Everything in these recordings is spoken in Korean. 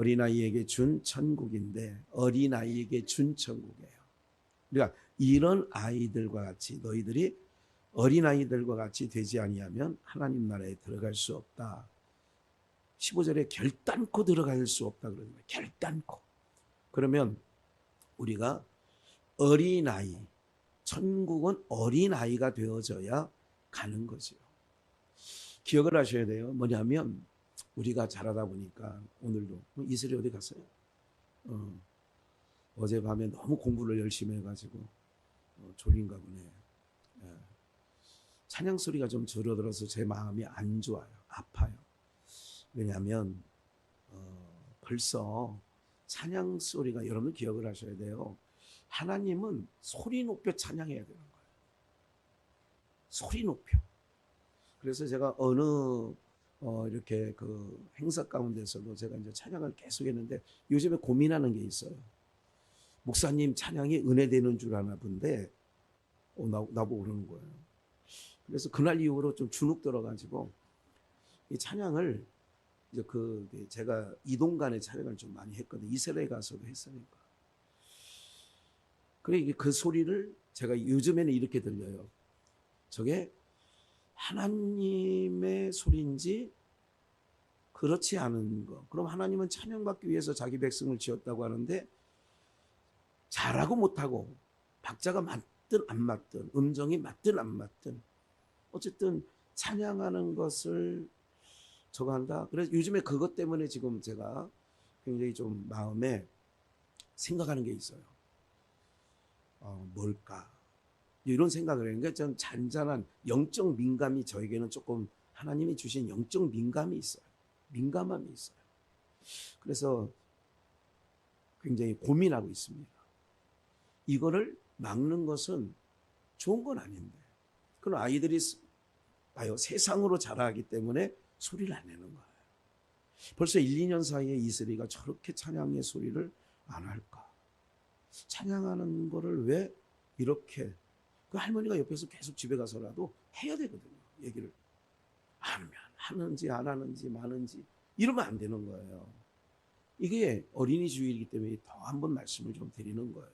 어린아이에게 준 천국인데 어린아이에게 준 천국이에요. 그러니까 이런 아이들과 같이 너희들이 어린아이들과 같이 되지 아니하면 하나님 나라에 들어갈 수 없다. 15절에 결단코 들어갈 수 없다 그러는 거예요. 결단코. 그러면 우리가 어린아이, 천국은 어린아이가 되어져야 가는 거죠. 기억을 하셔야 돼요. 뭐냐면 우리가 자라다 보니까 오늘도 이슬이 어디 갔어요? 어젯밤에 너무 공부를 열심히 해가지고 졸린가 보네. 예. 찬양 소리가 좀 줄어들어서 제 마음이 안 좋아요. 아파요. 왜냐하면 벌써 찬양 소리가 여러분 기억을 하셔야 돼요. 하나님은 소리 높여 찬양해야 되는 거예요. 소리 높여. 그래서 제가 어느 이렇게 그 행사 가운데서도 제가 이제 찬양을 계속했는데 요즘에 고민하는 게 있어요. 목사님 찬양이 은혜되는 줄 아나 본데 나보고 그러는 거예요. 그래서 그날 이후로 좀 주눅 들어가지고 이 찬양을 이제 제가 이동간에 찬양을 좀 많이 했거든요. 이스라엘 가서도 했으니까. 그래 그 소리를 제가 요즘에는 이렇게 들려요. 저게 하나님의 소리인지 그렇지 않은 거. 그럼 하나님은 찬양받기 위해서 자기 백성을 지었다고 하는데 잘하고 못하고 박자가 맞든 안 맞든 음정이 맞든 안 맞든 어쨌든 찬양하는 것을 저거 한다. 그래서 요즘에 그것 때문에 지금 제가 굉장히 좀 마음에 생각하는 게 있어요. 뭘까? 이런 생각을 하는 게 좀 잔잔한 영적 민감이 저에게는 조금 하나님이 주신 영적 민감이 있어요. 민감함이 있어요. 그래서 굉장히 고민하고 있습니다. 이거를 막는 것은 좋은 건 아닌데. 그런 아이들이 봐요. 세상으로 자라기 때문에 소리를 안 내는 거예요. 벌써 1, 2년 사이에 이슬이가 저렇게 찬양의 소리를 안 할까? 찬양하는 거를 왜 이렇게 그 할머니가 옆에서 계속 집에 가서라도 해야 되거든요. 얘기를 안 하면 하는지 안 하는지 마는지 이러면 안 되는 거예요. 이게 어린이 주일이기 때문에 더 한 번 말씀을 좀 드리는 거예요.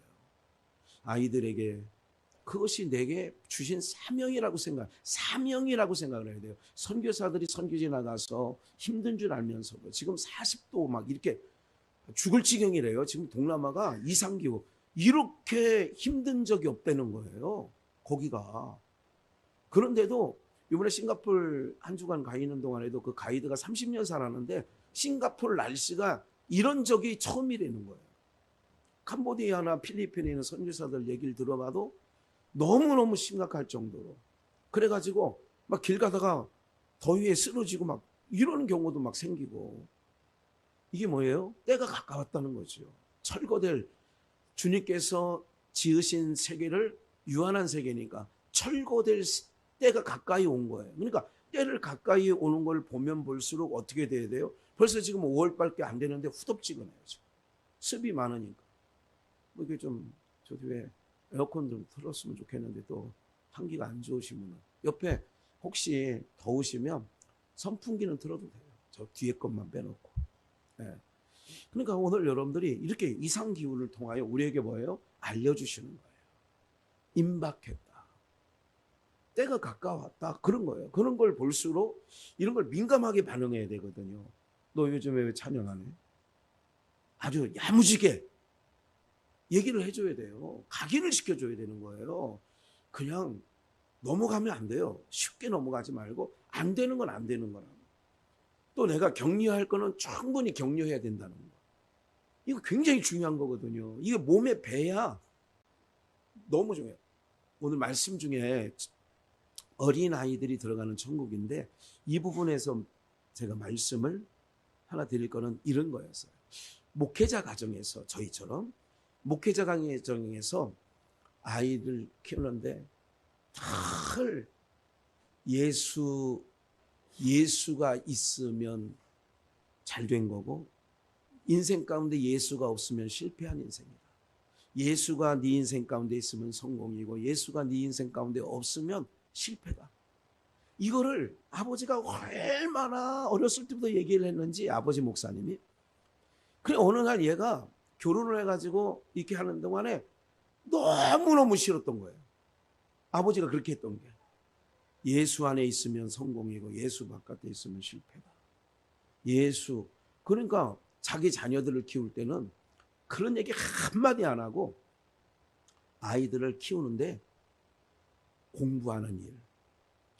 아이들에게 그것이 내게 주신 사명이라고 사명이라고 생각을 해야 돼요. 선교사들이 선교지 나가서 힘든 줄 알면서도 지금 40도 막 이렇게 죽을 지경이래요. 지금 동남아가 이상기후 이렇게 힘든 적이 없다는 거예요. 거기가. 그런데도 이번에 싱가포르 한 주간 가 있는 동안에도 그 가이드가 30년 살았는데 싱가포르 날씨가 이런 적이 처음이라는 거예요. 캄보디아나 필리핀에 있는 선교사들 얘기를 들어봐도 너무너무 심각할 정도로. 그래가지고 막 길 가다가 더위에 쓰러지고 막 이러는 경우도 막 생기고. 이게 뭐예요? 때가 가까웠다는 거죠. 철거될 주님께서 지으신 세계를 유한한 세계니까 철거될 때가 가까이 온 거예요. 그러니까 때를 가까이 오는 걸 보면 볼수록 어떻게 돼야 돼요? 벌써 지금 5월밖에 안 되는데 후덥지근해요. 지금. 습이 많으니까. 뭐 이게 좀 저도 왜 에어컨 좀 틀었으면 좋겠는데 또 환기가 안 좋으시면 옆에 혹시 더우시면 선풍기는 틀어도 돼요. 저 뒤에 것만 빼놓고. 네. 그러니까 오늘 여러분들이 이렇게 이상 기후를 통하여 우리에게 뭐예요? 알려주시는 거예요. 임박했다. 때가 가까웠다. 그런 거예요. 그런 걸 볼수록 이런 걸 민감하게 반응해야 되거든요. 너 요즘에 왜 찬양 안 해? 아주 야무지게 얘기를 해줘야 돼요. 각인을 시켜줘야 되는 거예요. 그냥 넘어가면 안 돼요. 쉽게 넘어가지 말고 안 되는 건 안 되는 거라고. 또 내가 격려할 거는 충분히 격려해야 된다는 거. 이거 굉장히 중요한 거거든요. 이게 몸에 배야 너무 중요해요. 오늘 말씀 중에 어린아이들이 들어가는 천국인데 이 부분에서 제가 말씀을 하나 드릴 거는 이런 거였어요. 목회자 가정에서 저희처럼 목회자 가정에서 아이들 키우는데 늘 예수가 있으면 잘 된 거고 인생 가운데 예수가 없으면 실패한 인생이다. 예수가 네 인생 가운데 있으면 성공이고 예수가 네 인생 가운데 없으면 실패다. 이거를 아버지가 얼마나 어렸을 때부터 얘기를 했는지 아버지 목사님이 그래 어느 날 얘가 결혼을 해가지고 이렇게 하는 동안에 너무너무 싫었던 거예요. 아버지가 그렇게 했던 게 예수 안에 있으면 성공이고 예수 바깥에 있으면 실패다. 예수. 그러니까 자기 자녀들을 키울 때는 그런 얘기 한마디 안 하고 아이들을 키우는데 공부하는 일,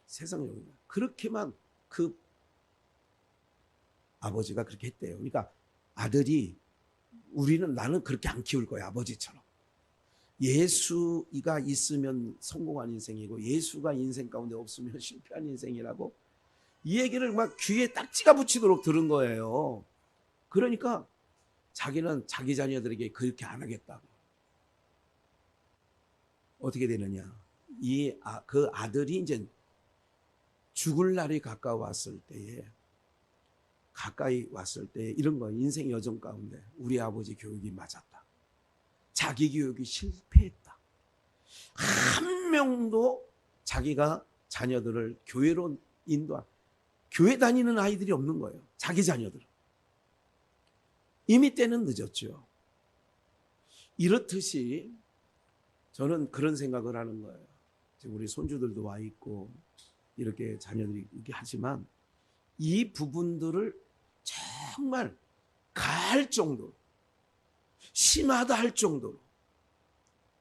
세상적인 일, 그렇게만 그 아버지가 그렇게 했대요. 그러니까 아들이 나는 그렇게 안 키울 거야 아버지처럼. 예수가 있으면 성공한 인생이고 예수가 인생 가운데 없으면 실패한 인생이라고 이 얘기를 막 귀에 딱지가 붙이도록 들은 거예요. 그러니까 자기는 자기 자녀들에게 그렇게 안 하겠다고. 어떻게 되느냐? 그 아들이 이제 죽을 날이 가까이 왔을 때 이런 거 인생 여정 가운데 우리 아버지 교육이 맞았다. 자기 교육이 실패했다. 한 명도 자기가 자녀들을 교회로 교회 다니는 아이들이 없는 거예요. 자기 자녀들은. 이미 때는 늦었죠. 이렇듯이 저는 그런 생각을 하는 거예요. 지금 우리 손주들도 와 있고 이렇게 자녀들이 이렇게 하지만 이 부분들을 정말 가할 정도로 심하다 할 정도로.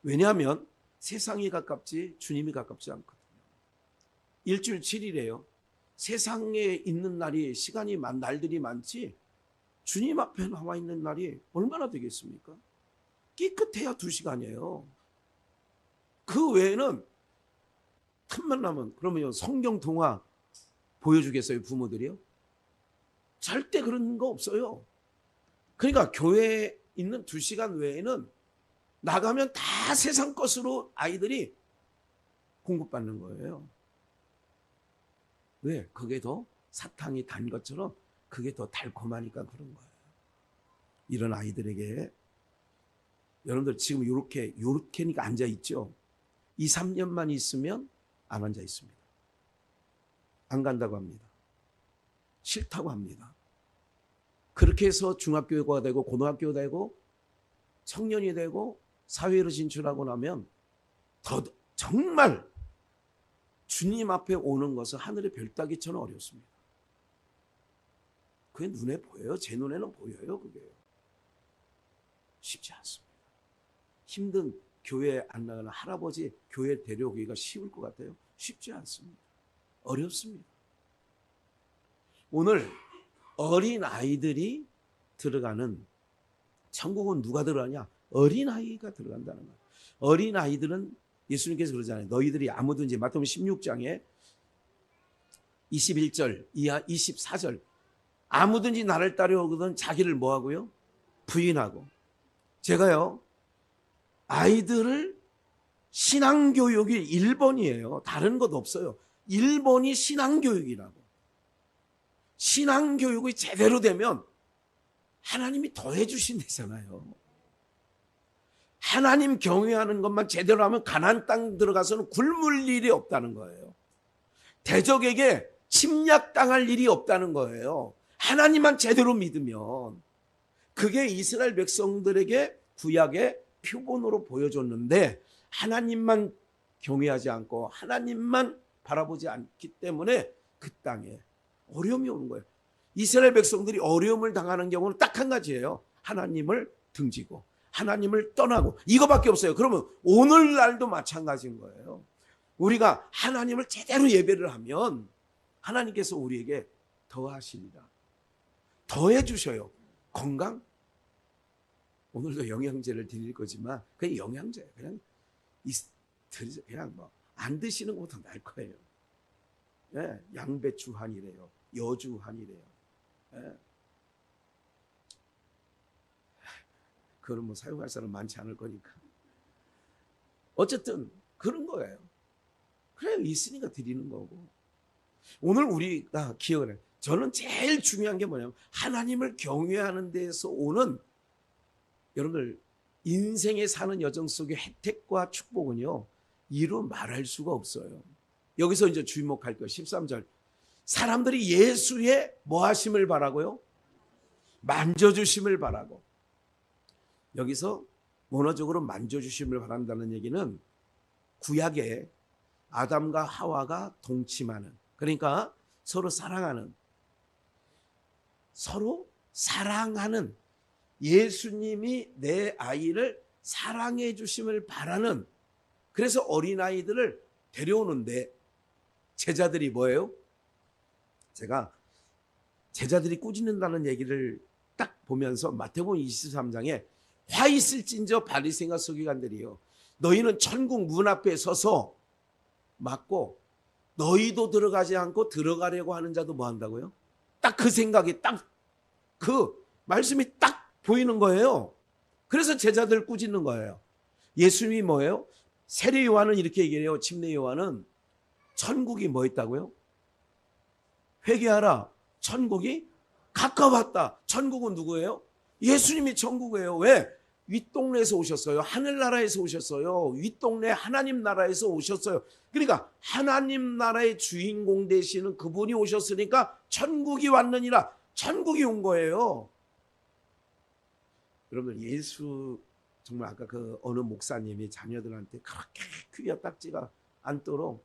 왜냐하면 세상이 가깝지 주님이 가깝지 않거든요. 일주일 7일이에요. 세상에 있는 날들이 많지 주님 앞에 나와 있는 날이 얼마나 되겠습니까? 깨끗해야 2시간이에요. 그 외에는 틈만 나면 그러면 성경 통화 보여주겠어요 부모들이요? 절대 그런 거 없어요. 그러니까 교회에 있는 2시간 외에는 나가면 다 세상 것으로 아이들이 공급받는 거예요. 왜? 그게 더 사탕이 단 것처럼 그게 더 달콤하니까 그런 거예요. 이런 아이들에게 여러분들 지금 요렇게니까 앉아 있죠. 2, 3년만 있으면 안 앉아 있습니다. 안 간다고 합니다. 싫다고 합니다. 그렇게 해서 중학교가 되고 고등학교가 되고 청년이 되고 사회로 진출하고 나면 정말 주님 앞에 오는 것은 하늘의 별 따기처럼 어렵습니다. 그게 눈에 보여요. 제 눈에는 보여요. 그게 쉽지 않습니다. 힘든 교회에 안 나가는 할아버지 교회 데려오기가 쉬울 것 같아요? 쉽지 않습니다. 어렵습니다. 오늘 어린 아이들이 들어가는 천국은 누가 들어가냐? 어린 아이가 들어간다는 거예요. 어린 아이들은 예수님께서 그러잖아요. 너희들이 아무든지 마태복음 16장에 21절 이하 24절 아무든지 나를 따르거든 자기를 뭐하고요? 부인하고. 제가요 아이들을 신앙교육이 1번이에요. 다른 것 없어요. 1번이 신앙교육이라고. 신앙교육이 제대로 되면 하나님이 더해 주신다잖아요. 하나님 경외하는 것만 제대로 하면 가나안 땅 들어가서는 굶을 일이 없다는 거예요. 대적에게 침략당할 일이 없다는 거예요. 하나님만 제대로 믿으면. 그게 이스라엘 백성들에게 구약의 표본으로 보여줬는데 하나님만 경외하지 않고 하나님만 바라보지 않기 때문에 그 땅에 어려움이 오는 거예요. 이스라엘 백성들이 어려움을 당하는 경우는 딱 한 가지예요. 하나님을 등지고 하나님을 떠나고 이거밖에 없어요. 그러면 오늘날도 마찬가지인 거예요. 우리가 하나님을 제대로 예배를 하면 하나님께서 우리에게 더하십니다. 더해 주셔요. 건강? 오늘도 영양제를 드릴 거지만 그냥 영양제예요. 그냥 뭐 안 드시는 것보다 나을 거예요. 예, 양배추한이래요. 여주한이래요. 예. 그거는 뭐 사용할 사람 많지 않을 거니까. 어쨌든 그런 거예요. 그래요. 있으니까 드리는 거고. 오늘 우리가 기억을 해요. 저는 제일 중요한 게 뭐냐면 하나님을 경외하는 데에서 오는 여러분들 인생에 사는 여정 속의 혜택과 축복은요. 이루 말할 수가 없어요. 여기서 이제 주목할 거 13절. 사람들이 예수의 뭐 하심을 바라고요? 만져주심을 바라고. 여기서 원어적으로 만져주심을 바란다는 얘기는 구약에 아담과 하와가 동침하는, 그러니까 서로 사랑하는 예수님이 내 아이를 사랑해 주심을 바라는, 그래서 어린아이들을 데려오는데 제자들이 뭐예요? 제가 제자들이 꾸짖는다는 얘기를 딱 보면서 마태복음 23장에 화 있을진저 바리새인과 서기관들이요, 너희는 천국 문 앞에 서서 막고 너희도 들어가지 않고 들어가려고 하는 자도 뭐 한다고요? 딱 그 생각이, 딱 그 말씀이 딱 보이는 거예요. 그래서 제자들 꾸짖는 거예요. 예수님이 뭐예요? 세례 요한은 이렇게 얘기해요. 침례 요한은 천국이 뭐 있다고요? 회개하라, 천국이 가까웠다. 천국은 누구예요? 예수님이 천국이에요. 왜? 윗동네에서 오셨어요. 하늘나라에서 오셨어요. 윗동네 하나님 나라에서 오셨어요. 그러니까 하나님 나라의 주인공 되시는 그분이 오셨으니까 천국이 왔느니라. 천국이 온 거예요. 여러분들, 예수 정말 아까 그 어느 목사님이 자녀들한테 그렇게 귀가 딱지가 않도록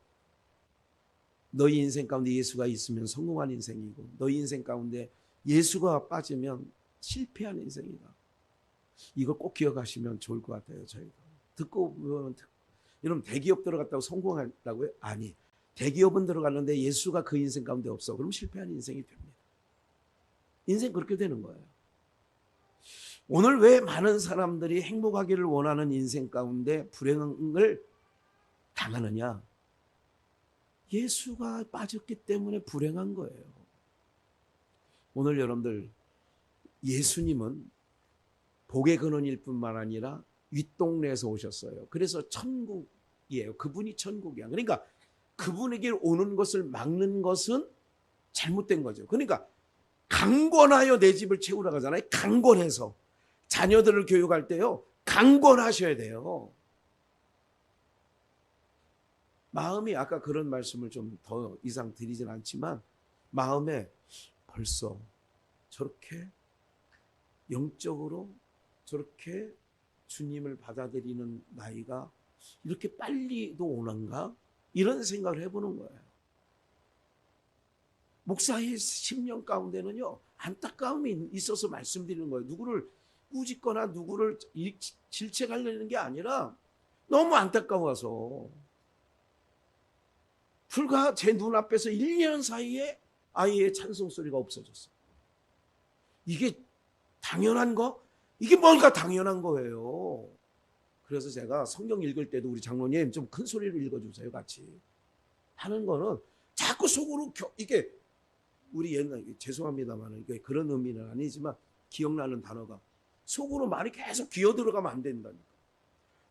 너희 인생 가운데 예수가 있으면 성공한 인생이고 너희 인생 가운데 예수가 빠지면 실패한 인생이다. 이걸 꼭 기억하시면 좋을 것 같아요. 저희가 듣고 보면, 여러분 대기업 들어갔다고 성공한다고요? 아니, 대기업은 들어갔는데 예수가 그 인생 가운데 없어. 그럼 실패한 인생이 됩니다. 인생 그렇게 되는 거예요. 오늘 왜 많은 사람들이 행복하기를 원하는 인생 가운데 불행을 당하느냐? 예수가 빠졌기 때문에 불행한 거예요. 오늘 여러분들, 예수님은 복의 근원일 뿐만 아니라 윗동네에서 오셨어요. 그래서 천국이에요. 그분이 천국이야. 그러니까 그분에게 오는 것을 막는 것은 잘못된 거죠. 그러니까 강권하여 내 집을 채우라고 하잖아요. 강권해서. 자녀들을 교육할 때요, 강권하셔야 돼요. 마음이, 아까 그런 말씀을 좀 더 이상 드리진 않지만, 마음에 벌써 저렇게 영적으로 저렇게 주님을 받아들이는 나이가 이렇게 빨리도 오는가? 이런 생각을 해보는 거예요. 목사의 10년 가운데는요, 안타까움이 있어서 말씀드리는 거예요. 누구를 꾸짖거나 누구를 질책하려는 게 아니라 너무 안타까워서. 불과 제 눈앞에서 1년 사이에 아이의 찬송 소리가 없어졌어요. 이게 당연한 거? 이게 뭔가 당연한 거예요. 그래서 제가 성경 읽을 때도 우리 장로님 좀 큰 소리로 읽어주세요, 같이. 하는 거는 자꾸 속으로 이게 우리 옛날, 죄송합니다만 이게 그런 의미는 아니지만 기억나는 단어가, 속으로 말이 계속 기어 들어가면 안 된다니까.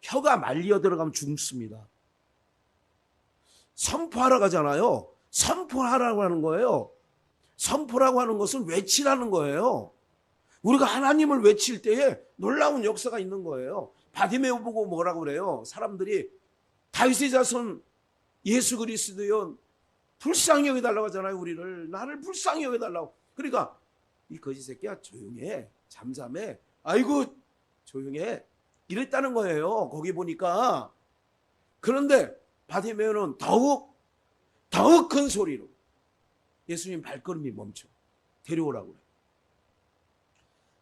혀가 말려 들어가면 죽습니다. 선포하러 가잖아요. 선포하라고 하는 거예요. 선포라고 하는 것은 외치라는 거예요. 우리가 하나님을 외칠 때에 놀라운 역사가 있는 거예요. 바디메오 보고 뭐라고 그래요? 사람들이 다윗의 자손 예수 그리스도여 불쌍히 여겨달라고 하잖아요. 우리를, 나를 불쌍히 여겨달라고. 그러니까 이 거지 새끼야, 조용해, 잠잠해, 아이고 조용해, 이랬다는 거예요. 거기 보니까. 그런데 바디메오는 더욱 큰 소리로 예수님 발걸음이 멈춰 데려오라고 그래요.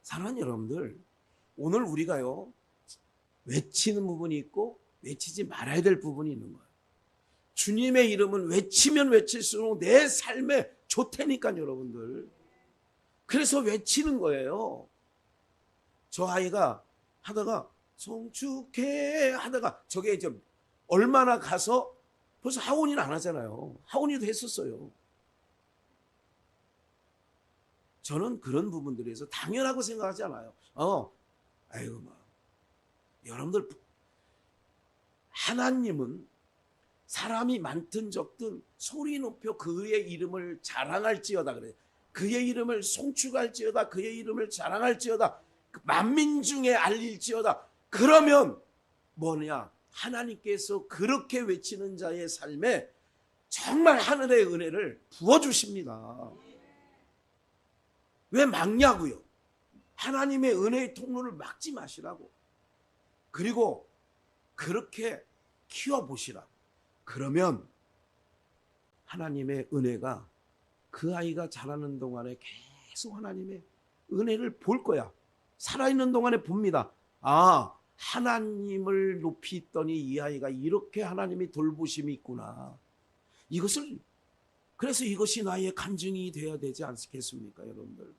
사랑하는 여러분들, 오늘 우리가요, 외치는 부분이 있고 외치지 말아야 될 부분이 있는 거예요. 주님의 이름은 외치면 외칠수록 내 삶에 좋다니까요, 여러분들. 그래서 외치는 거예요. 저 아이가 하다가 송축해 하다가 저게 좀 얼마나 가서 벌써 하원이는 안 하잖아요. 하원이도 했었어요. 저는 그런 부분들에서 당연하고 생각하지 않아요. 아이고, 여러분들, 하나님은 사람이 많든 적든 소리 높여 그의 이름을 자랑할지어다 그래요. 그의 이름을 송축할지어다, 그의 이름을 자랑할지어다, 만민 중에 알릴지어다. 그러면 뭐냐? 하나님께서 그렇게 외치는 자의 삶에 정말 하늘의 은혜를 부어주십니다. 왜 막냐고요? 하나님의 은혜의 통로를 막지 마시라고. 그리고 그렇게 키워보시라고. 그러면 하나님의 은혜가 그 아이가 자라는 동안에 계속 하나님의 은혜를 볼 거야. 살아있는 동안에 봅니다. 아, 하나님을 높이 있더니 이 아이가 이렇게 하나님의 돌보심이 있구나. 그래서 이것이 나의 간증이 되어야 되지 않겠습니까, 여러분들?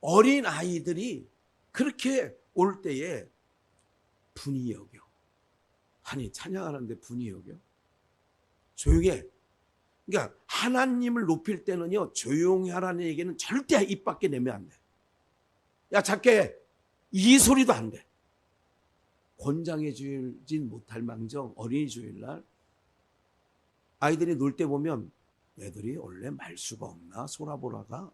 어린 아이들이 그렇게 올 때에 분이 여겨. 아니, 찬양하는데 분이 여겨? 조용히 해. 그러니까 하나님을 높일 때는요, 조용히 하라는 얘기는 절대 입 밖에 내면 안 돼. 야, 작게 이 소리도 안 돼. 권장해 주진 못할 망정 어린이 주일날 아이들이 놀 때 보면 애들이 원래 말수가 없나 소라보라가.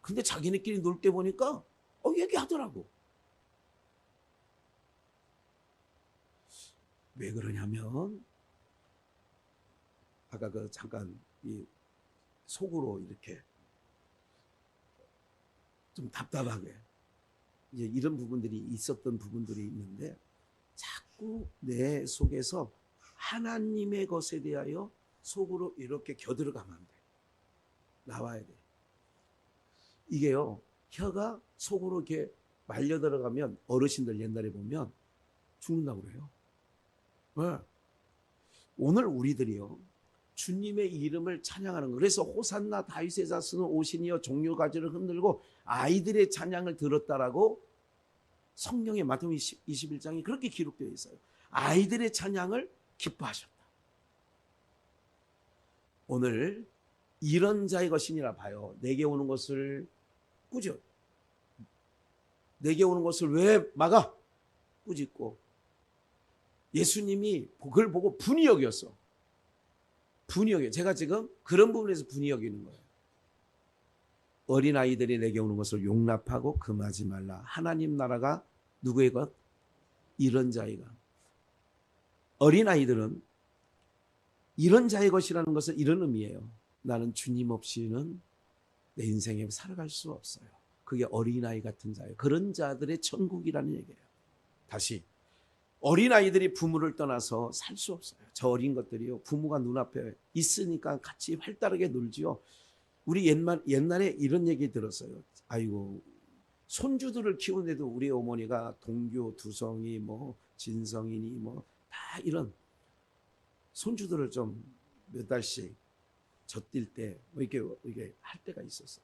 근데 자기네끼리 놀 때 보니까 얘기하더라고. 왜 그러냐면 아까 잠깐 이 속으로 이렇게 좀 답답하게 이제 이런 부분들이 있었던 부분들이 있는데 자꾸 내 속에서 하나님의 것에 대하여 속으로 이렇게 겨들어가면 안 돼. 나와야 돼. 이게요, 혀가 속으로 이렇게 말려 들어가면 어르신들 옛날에 보면 죽는다고 그래요. 네. 오늘 우리들이요, 주님의 이름을 찬양하는 거. 그래서 호산나 다윗의 자손은 오시니여 종려가지를 흔들고 아이들의 찬양을 들었다라고 성경의 마태복음 21장이 그렇게 기록되어 있어요. 아이들의 찬양을 기뻐하셨다. 오늘 이런 자의 것이니라 봐요. 내게 오는 것을 꾸짖어. 내게 오는 것을 왜 막아? 꾸짖고. 예수님이 그걸 보고 분이 여겼어. 분이 여겨. 제가 지금 그런 부분에서 분이 여기는 거예요. 어린아이들이 내게 오는 것을 용납하고 금하지 말라. 하나님 나라가 누구의 것? 이런 자의 것. 어린아이들은 이런 자의 것이라는 것은 이런 의미예요. 나는 주님 없이는 내 인생에 살아갈 수 없어요. 그게 어린아이 같은 자예요. 그런 자들의 천국이라는 얘기예요. 다시 어린아이들이 부모를 떠나서 살 수 없어요. 저 어린 것들이요, 부모가 눈앞에 있으니까 같이 활달하게 놀지요. 우리 옛날에 이런 얘기 들었어요. 아이고, 손주들을 키우는데도 우리 어머니가 동교, 두성이, 진성이니 다 이런 손주들을 좀 몇 달씩 젖뛸 때 이렇게 할 때가 있었어요.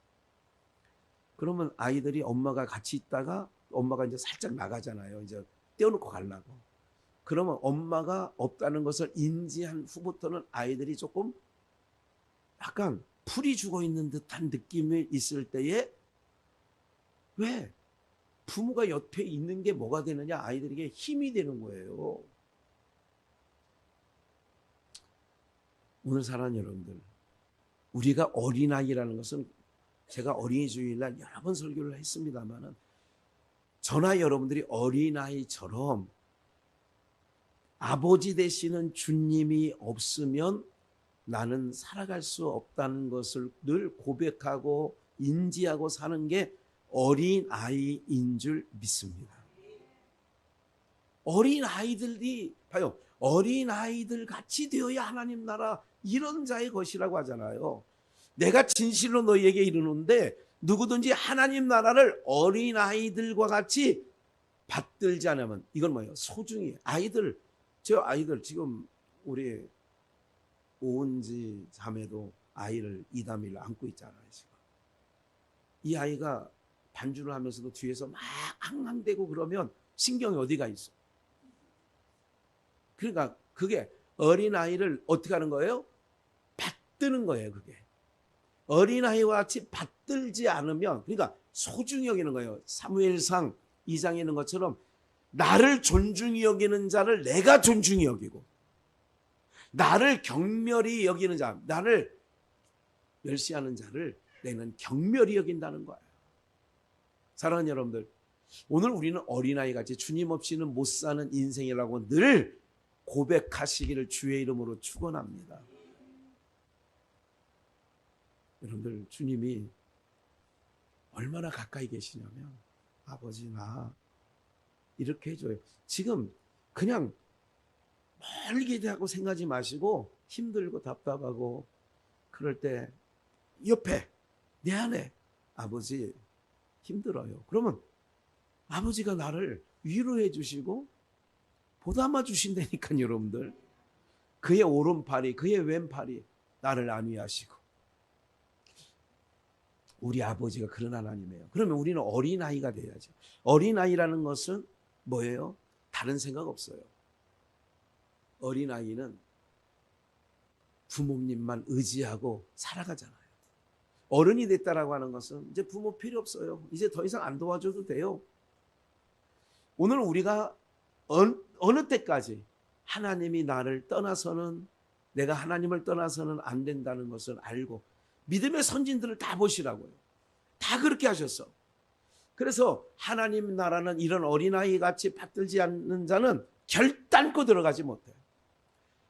그러면 아이들이 엄마가 같이 있다가 엄마가 이제 살짝 나가잖아요. 이제 떼어놓고 가려고. 그러면 엄마가 없다는 것을 인지한 후부터는 아이들이 조금 약간 풀이 죽어 있는 듯한 느낌이 있을 때에 왜? 부모가 옆에 있는 게 뭐가 되느냐? 아이들에게 힘이 되는 거예요. 오늘 사랑하는 여러분들, 우리가 어린아이라는 것은 제가 어린이 주일날 여러 번 설교를 했습니다만 저나 여러분들이 어린아이처럼 아버지 되시는 주님이 없으면 나는 살아갈 수 없다는 것을 늘 고백하고 인지하고 사는 게 어린아이인 줄 믿습니다. 어린아이들이 봐요. 어린아이들 같이 되어야 하나님 나라 이런 자의 것이라고 하잖아요. 내가 진실로 너희에게 이르는데 누구든지 하나님 나라를 어린아이들과 같이 받들지 않으면 이건 뭐예요? 소중히 저 아이들 지금 우리 오은지 자매도 아이를 이담이를 안고 있잖아요. 지금 이 아이가 반주를 하면서도 뒤에서 막 앙앙대고 그러면 신경이 어디가 있어? 그러니까 그게 어린아이를 어떻게 하는 거예요? 받드는 거예요. 그게 어린아이와 같이 받들지 않으면, 그러니까 소중히 여기는 거예요. 사무엘상 2장에 있는 것처럼 나를 존중히 여기는 자를 내가 존중히 여기고, 나를 경멸히 여기는 자, 나를 멸시하는 자를 내는 경멸히 여긴다는 거예요. 사랑하는 여러분들, 오늘 우리는 어린아이같이 주님 없이는 못 사는 인생이라고 늘 고백하시기를 주의 이름으로 축원합니다. 여러분들, 주님이 얼마나 가까이 계시냐면 아버지 나 이렇게 해줘요. 지금 그냥 멀리 기대하고 생각하지 마시고 힘들고 답답하고 그럴 때 옆에 내 안에 아버지 힘들어요. 그러면 아버지가 나를 위로해 주시고 보담아 주신다니까 여러분들. 그의 오른팔이 그의 왼팔이 나를 안위하시고 우리 아버지가 그런 하나님이에요. 그러면 우리는 어린아이가 돼야죠. 어린아이라는 것은 뭐예요? 다른 생각 없어요. 어린아이는 부모님만 의지하고 살아가잖아요. 어른이 됐다라고 하는 것은 이제 부모 필요 없어요. 이제 더 이상 안 도와줘도 돼요. 오늘 우리가 어느 때까지 하나님이 나를 떠나서는 내가 하나님을 떠나서는 안 된다는 것을 알고 믿음의 선진들을 다 보시라고요. 다 그렇게 하셨어. 그래서 하나님 나라는 이런 어린아이 같이 받들지 않는 자는 결단코 들어가지 못해요.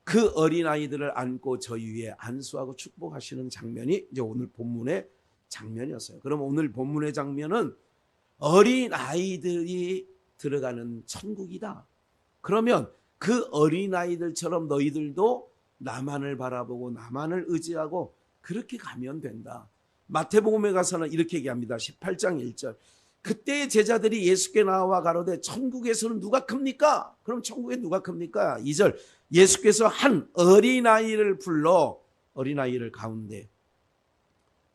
그 어린아이들을 안고 저희 위에 안수하고 축복하시는 장면이 이제 오늘 본문의 장면이었어요. 그럼 오늘 본문의 장면은 어린아이들이 들어가는 천국이다. 그러면 그 어린아이들처럼 너희들도 나만을 바라보고 나만을 의지하고 그렇게 가면 된다. 마태복음에 가서는 이렇게 얘기합니다. 18장 1절. 그때 제자들이 예수께 나와 가로되 천국에서는 누가 큽니까? 그럼 천국에 누가 큽니까? 2절. 예수께서 한 어린아이를 불러 어린아이를 가운데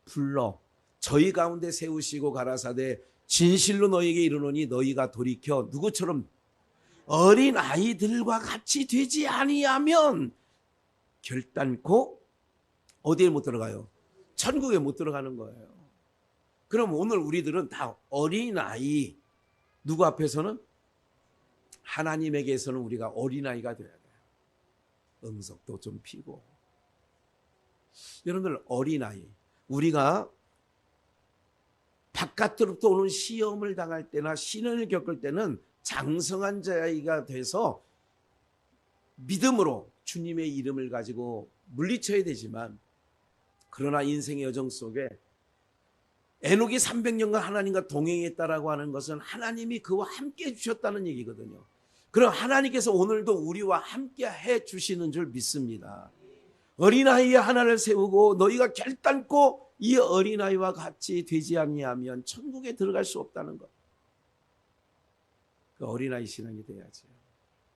불러 저희 가운데 세우시고 가라사대 진실로 너희에게 이르노니 너희가 돌이켜 누구처럼 어린아이들과 같이 되지 아니하면 결단코 어디에 못 들어가요? 천국에 못 들어가는 거예요. 그럼 오늘 우리들은 다 어린아이, 누구 앞에서는? 하나님에게서는 우리가 어린아이가 돼야 돼요. 응석도 좀 피고. 여러분들 어린아이, 우리가 바깥으로부터 오는 시험을 당할 때나 시련을 겪을 때는 장성한 자아이가 돼서 믿음으로 주님의 이름을 가지고 물리쳐야 되지만, 그러나 인생의 여정 속에 에녹이 300년간 하나님과 동행했다라고 하는 것은 하나님이 그와 함께 해주셨다는 얘기거든요. 그럼 하나님께서 오늘도 우리와 함께 해주시는 줄 믿습니다. 어린아이 하나를 세우고 너희가 결단코 이 어린아이와 같이 되지 아니하면 천국에 들어갈 수 없다는 것. 그 어린아이 신앙이 돼야죠.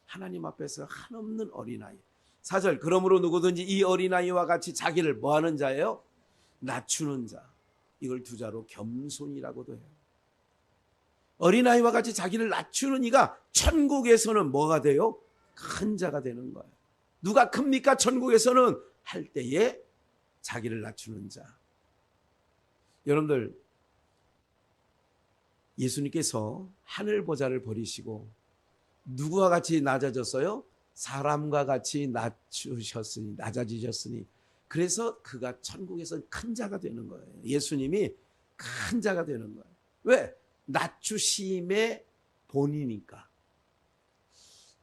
하나님 앞에서 한없는 어린아이. 4절. 그러므로 누구든지 이 어린아이와 같이 자기를 뭐하는 자예요? 낮추는 자. 이걸 두 자로 겸손이라고도 해요. 어린아이와 같이 자기를 낮추는 이가 천국에서는 뭐가 돼요? 큰 자가 되는 거예요. 누가 큽니까? 천국에서는 할 때에 자기를 낮추는 자. 여러분들, 예수님께서 하늘 보좌를 버리시고 누구와 같이 낮아졌어요? 사람과 같이 낮아지셨으니 그래서 그가 천국에서 큰 자가 되는 거예요. 예수님이 큰 자가 되는 거예요. 왜? 낮추심의 본이니까.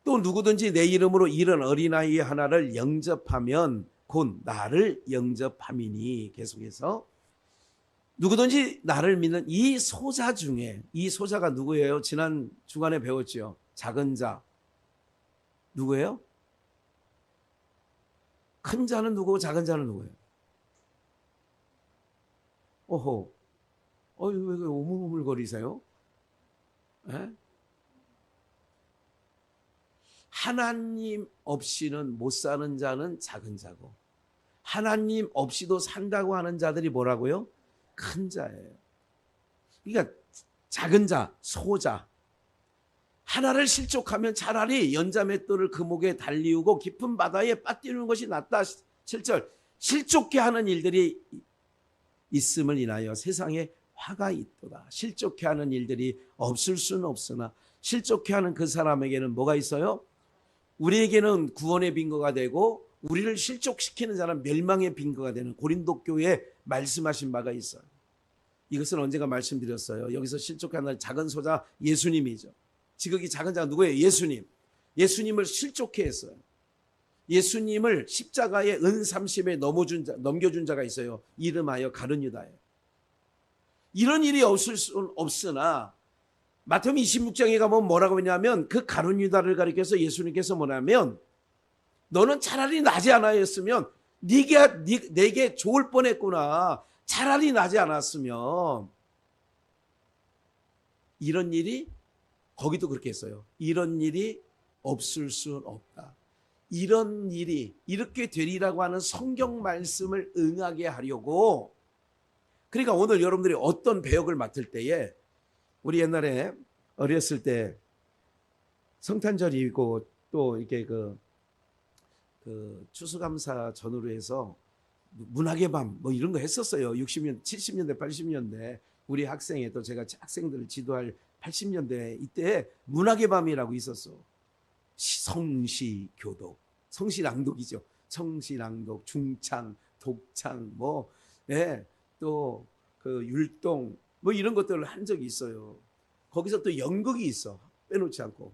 또 누구든지 내 이름으로 이런 어린아이 하나를 영접하면 곧 나를 영접함이니. 계속해서 누구든지 나를 믿는 이 소자 중에, 이 소자가 누구예요? 지난 주간에 배웠죠. 작은 자. 누구예요? 큰 자는 누구고 작은 자는 누구예요? 오호. 왜 오물오물거리세요? 에? 하나님 없이는 못 사는 자는 작은 자고, 하나님 없이도 산다고 하는 자들이 뭐라고요? 큰 자예요. 그러니까 작은 자, 소자. 하나를 실족하면 차라리 연자맷돌을 그 목에 달리우고 깊은 바다에 빠뜨리는 것이 낫다. 7절. 실족해 하는 일들이 있음을 인하여 세상에 화가 있도다. 실족해 하는 일들이 없을 수는 없으나 실족해 하는 그 사람에게는 뭐가 있어요? 우리에게는 구원의 빈거가 되고 우리를 실족시키는 자는 멸망의 빈거가 되는 고린도 교회에 말씀하신 바가 있어요. 이것은 언젠가 말씀드렸어요. 여기서 실족하는 작은 소자 예수님이죠. 지극히 작은 자가 누구예요? 예수님. 예수님을 실족해 했어요. 예수님을 십자가에 은 30에 넘겨준 자가 있어요. 이름하여 가룟유다예요. 이런 일이 없을 수는 없으나 마태복음 26장에 가면 뭐라고 하냐면 그 가룟 유다를 가리켜서 예수님께서 뭐냐면 너는 차라리 나지 않았으면 내게 좋을 뻔했구나. 차라리 나지 않았으면 이런 일이 거기도 그렇게 했어요. 이런 일이 없을 수는 없다. 이런 일이 이렇게 되리라고 하는 성경 말씀을 응하게 하려고 그러니까 오늘 여러분들이 어떤 배역을 맡을 때에 우리 옛날에 어렸을 때 성탄절이고 또 이렇게 그 추수감사 전후로 해서 문학의 밤 뭐 이런 거 했었어요. 60년, 70년대, 80년대 우리 학생회 또 제가 학생들을 지도할 80년대 이때 문학의 밤이라고 있었어. 성시교독, 성시낭독이죠. 성시낭독, 중창, 독창 뭐 예, 또 그 율동 뭐 이런 것들을 한 적이 있어요. 거기서 또 연극이 있어. 빼놓지 않고.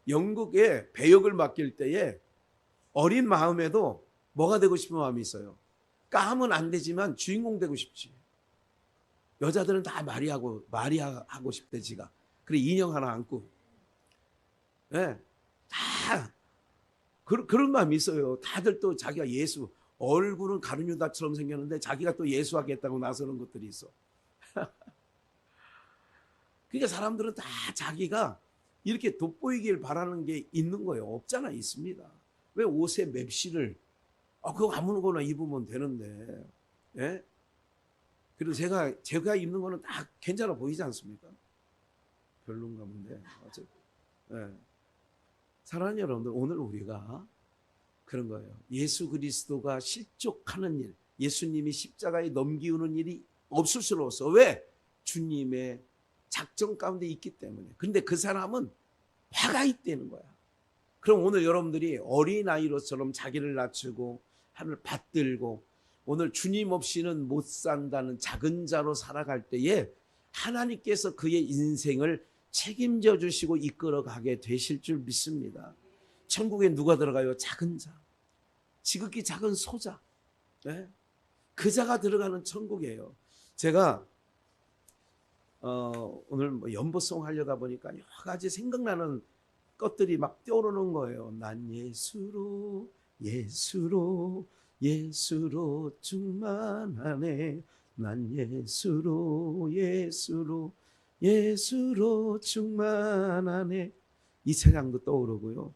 연극에 배역을 맡길 때에 어린 마음에도 뭐가 되고 싶은 마음이 있어요. 까면 안 되지만 주인공 되고 싶지. 여자들은 다 마리아하고 싶대 지가. 그래 인형 하나 안고. 예, 다 그런 마음이 있어요. 다들 또 자기가 예수 얼굴은 가룟 유다처럼 생겼는데 자기가 또 예수 하겠다고 나서는 것들이 있어. 그러니까 사람들은 다 자기가 이렇게 돋보이길 바라는 게 있는 거예요. 없잖아. 있습니다. 왜 옷에 맵시를 그거 아무거나 입으면 되는데 예? 그리고 제가 입는 거는 다 괜찮아 보이지 않습니까? 별론가 본데 어쨌든 예. 사랑하는 여러분들 오늘 우리가 그런 거예요. 예수 그리스도가 실족하는 일 예수님이 십자가에 넘기우는 일이 없을 수는 없어. 왜? 주님의 작정 가운데 있기 때문에. 근데 그 사람은 화가 있다는 거야. 그럼 오늘 여러분들이 어린아이로처럼 자기를 낮추고 하늘 받들고 오늘 주님 없이는 못 산다는 작은 자로 살아갈 때에 하나님께서 그의 인생을 책임져 주시고 이끌어가게 되실 줄 믿습니다. 천국에 누가 들어가요? 작은 자. 지극히 작은 소자. 네? 그 자가 들어가는 천국이에요. 제가 오늘 뭐 연보송 하려다 보니까 여러 가지 생각나는 것들이 막 떠오르는 거예요. 난 예수로 충만하네. 난 예수로 충만하네. 이 찬양도 떠오르고요.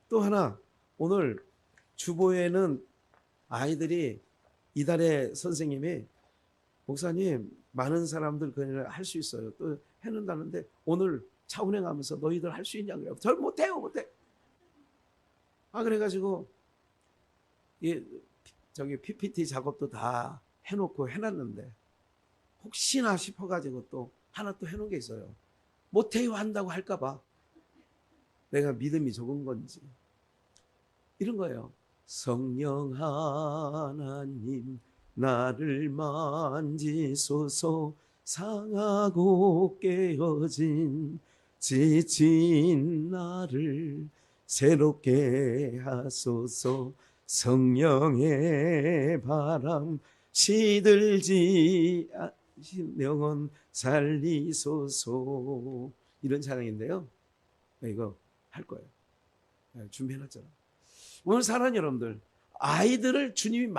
또 하나 오늘 주보에는 아이들이 이달에 선생님이 목사님 많은 사람들 그냥 할 수 있어요. 또 해낸다는데 오늘 차 운행하면서 너희들 할 수 있냐 그래요. 저 못해요. 그래가지고 저기 PPT 작업도 다 해놓고 해놨는데 혹시나 싶어가지고 또 하나 또 해놓은 게 있어요. 못해요 한다고 할까봐 내가 믿음이 적은 건지 이런 거예요. 성령 하나님 나를 만지소서 상하고 깨어진 지친 나를 새롭게 하소서 성령의 바람 시들지 않으신 영혼 살리소서 이런 찬양인데요. 이거 할 거예요. 준비해놨잖아. 오늘 사랑하는 여러분들 아이들을 주님이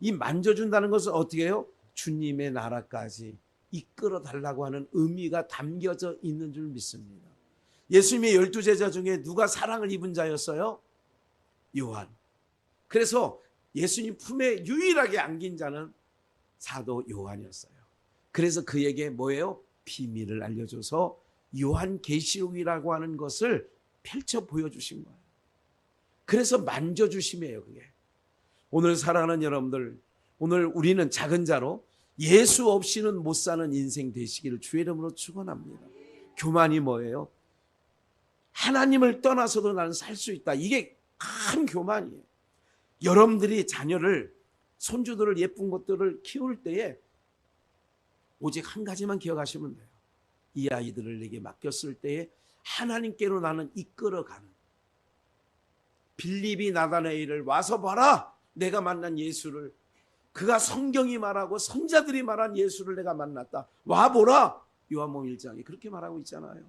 이 만져준다는 것은 어떻게 해요? 주님의 나라까지 이끌어 달라고 하는 의미가 담겨져 있는 줄 믿습니다. 예수님의 12제자 중에 누가 사랑을 입은 자였어요? 요한. 그래서 예수님 품에 유일하게 안긴 자는 사도 요한이었어요. 그래서 그에게 뭐예요? 비밀을 알려줘서 요한계시록이라고 하는 것을 펼쳐 보여주신 거예요. 그래서 만져주심이에요. 그게. 오늘 사랑하는 여러분들 오늘 우리는 작은 자로 예수 없이는 못 사는 인생 되시기를 주의 이름으로 축원합니다. 교만이 뭐예요? 하나님을 떠나서도 나는 살 수 있다. 이게 큰 교만이에요. 여러분들이 자녀를 손주들을 예쁜 것들을 키울 때에 오직 한 가지만 기억하시면 돼요. 이 아이들을 내게 맡겼을 때에 하나님께로 나는 이끌어가는 빌립이 나다나엘을 와서 봐라 내가 만난 예수를 그가 성경이 말하고 선자들이 말한 예수를 내가 만났다. 와보라. 요한복음 1장에 그렇게 말하고 있잖아요.